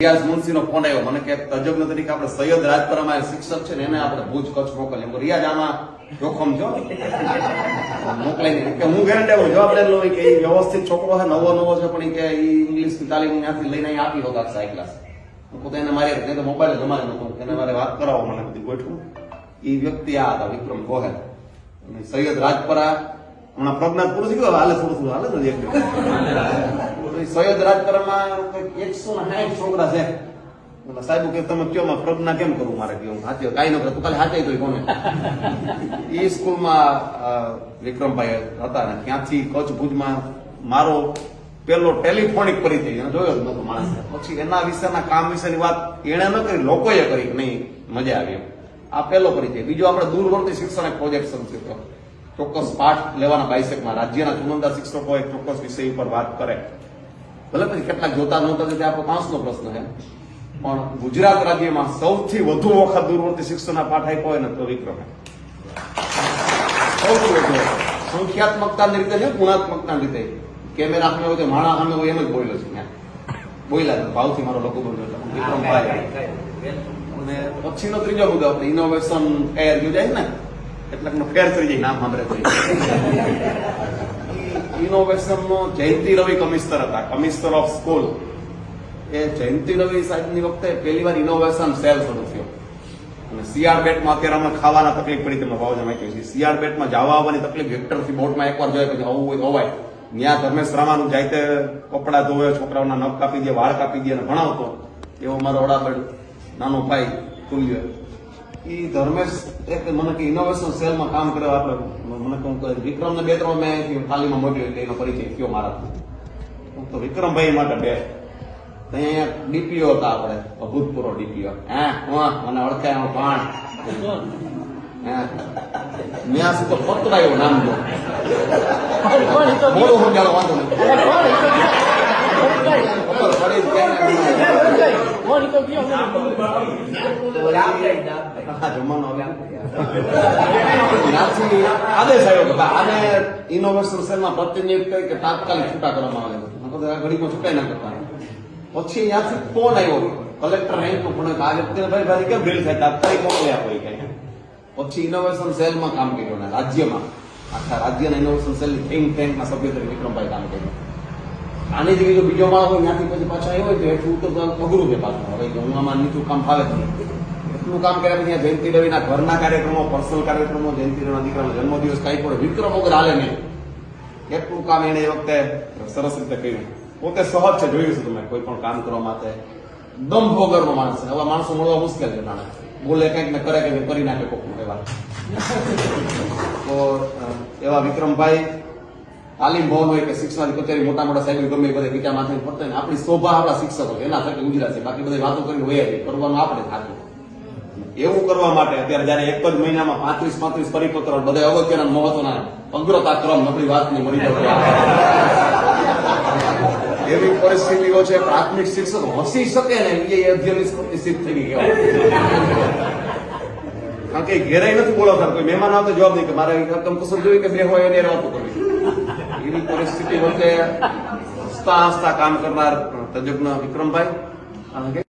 રિયાઝ મુનશીનો phone આવ્યો મને કે તજજ્ઞ તરીકે આપણે સૈયદ રાજપરામાં શિક્ષક છે ને એને આપણે ભુજ કચ્છ મોકલીએ. રિયાઝ આમાં જોખમ છો મોકલાઈને કે હું ગેરંટી આવું જવાબદારી લઉં કે એ વ્યવસ્થિત છોકરો છે, નવો છે, પણ કે એ ઇંગ્લિશની તાલીમ ત્યાંથી લઈને આપી હોત આખા ક્લાસ. હું પોતે એને મારી તો મોબાઈલ જમાય નતો એને મારે વાત કરાવો મને બધી ગોઠવું. એ વ્યક્તિ આ હતા વિક્રમ ગોહેલ. સૈયદ રાજપરા હમણાં પ્રજ્ઞાત પૂરું થઈ ગયું, હાલે થોડું હાલે ને સૈયદ રાજપરામાં 160 છોકરા છે. સાહેબ કે તમે કયો પ્રજ્ઞા કેમ કરું મારે કયો સાચે કઈ ન કરે તું ખાલી સાચે તો કોને એ સ્કૂલમાં વિક્રમભાઈ હતા ને ત્યાંથી કચ્છ ભુજમાં મારો પેલો ટેલિફોનિક પરિચય જોયો જ નતો માણસ. પછી એના વિશેના કામ વિશેની વાત એને ન કરી, લોકોએ કરી કે નહીં મજા આવી. આ પેલો પરિચય. બીજો આપણે દૂરવર્તી શિક્ષણ એક પ્રોજેક્ટ શરૂ થયો. ચોક્કસ પાઠ લેવાના બાયસેકમાં રાજ્યના ચુનંદા શિક્ષકો એક ચોક્કસ વિષય ઉપર વાત કરે. ભલે પછી કેટલાક જોતા નહોતા તે આપણો 5નો પ્રશ્ન છે, પણ ગુજરાત રાજ્યમાં સૌથી વધુ વખત દૂરવર્તી શિક્ષણના પાઠ આપ્યો હોય ને તો વિક્રમે સૌથી વધુ સંખ્યાત્મકતાની રીતે છે, ગુણાત્મકતાની રીતે. કેમેરા સામે હોય તો માણા સામે હોય એમ જ બોલ્યો છે. બોલ્યા ભાવથી મારો લોકો બોલ્યો વિક્રમભાઈ. અને પછીનો ત્રીજો મુદ્દો આપણે ઇનોવેશન ફેર યોજાય ને કેટલાકનો ફેર થઈ જાય નામ સાંભળે તો. ઇનોવેશન નો જયંતિ રવિ કમિશનર હતા, કમિશનર ઓફ સ્કૂલ. એ જયંતિ રવિ સાહેબની વખતે પહેલી વાર ઇનોવેશન સેલ શરૂ થયો. અને શિયાળ બેટમાં અત્યારે અમે ખાવાના તકલીફ પડી તેમાં ભાવ જમાઈ ગયો છે. શિયાળ બેટમાં જવા આવવાની તકલીફ વેક્ટરથી બોટમાં એકવાર જોઈએ પછી આવું હોય હોવાય. ત્યાં ધર્મેશ રામાનું જાય તે કપડા ધોવે, છોકરાઓના નખ કાપી દે, વાળ કાપી દે અને ભણાવતો. એવો મારો વડાબડ નાનો ભાઈ તુલ્ય. એ ધર્મેશ એક મને કે ઇનોવેશન સેલમાં કામ કરે. આપણે મને કહું વિક્રમને 2-3 મેં તાલીમમાં મોકલ્યો એટલે એનો પરિચય થયો મારાથી. તો વિક્રમભાઈ માટે બેસ્ટ. અહીંયા ડીપીઓ હતા આપણે, ભૂતપૂર્વ ડીપીઓ. મને ઓળખાય પાણ ત્યાં સુધી પતરાયો નામ જો મોડું સમજાવો વાંધો નહીં. આદેશ આવ્યો આને ઇનોવેશન સેલમાં પ્રતિનિધિત્વ કરી કે તાત્કાલિક છૂટા કરવામાં આવે. ઘડીમાં છૂટાઈ ના કરતા. પછી ત્યાંથી ફોન આવ્યો કલેક્ટર રેન્કનો ફોન. આ વ્યક્તિને ભાઈ કેમ ભેળ થાય તાત્કાલિક મોકલી આપો કઈ. પછી ઇનોવેશન સેલમાં કામ કર્યું ને રાજ્યમાં આખા રાજ્યના ઇનોવેશન સેલ થિંક ટેન્કના સભ્ય તરીકે વિક્રમભાઈ કામ કર્યું. આની જગ્યાએ બીજો માણસ હોય ત્યાંથી પછી પાછા આવ્યો હોય તો એટલું તો અઘરું છે પાછું. હવે હું આમાં નીચું કામ ફાવે જ નહીં. એટલું કામ કર્યા પછી જયંતિ રવિના ઘરના કાર્યક્રમો, પર્સનલ કાર્યક્રમો, જયંતિ રવિના દીકરાનો જન્મદિવસ કઈ પણ વિક્રમ વગર હાલે નહીં. એટલું કામ એને એ વખતે સરસ રીતે કર્યું. પોતે સહજ છે, જોયું છે તમે કોઈ પણ કામ કરવા માટે દંભ વગરનો માણસ છે. હવે માણસો મળવા મુશ્કેલ છે. નાના બોલે કંઈક ને કરે કે કરી નાખે કોકનું એવા. તો એવા વિક્રમભાઈ તાલીમ ભવન હોય કે શિક્ષણ કચેરી મોટા મોટા સાહેબ ગમે એ બધા બીજા માથે પડતા ને આપણી શોભા આપણા શિક્ષકો એના થકી ગુજરાત છે. બાકી બધી વાતો કરીને હોય કરવાનું આપણે થાતું. એવું કરવા માટે અત્યારે જયારે એક જ મહિનામાં 35 પરિપત્ર બધા અગત્યના મહત્વના અગ્રતા ક્રમ નબળી વાત નહીં મળી જાય એવી પરિસ્થિતિઓ છે. પ્રાથમિક શિક્ષક હસી શકે ને એ અધ્યયની સ્થિતિ થઈ ગઈ કહેવાય. કારણ કે ઘેરાઈ નથી બોલાવતા. કોઈ મહેમાન આવતો જવાબ નહીં કે મારે રકમ કસર જોઈ કે બે હોય એને વાતો કરવી. એવી પરિસ્થિતિ વચ્ચે હસતા કામ કરનાર તજજ્ઞ વિક્રમભાઈ.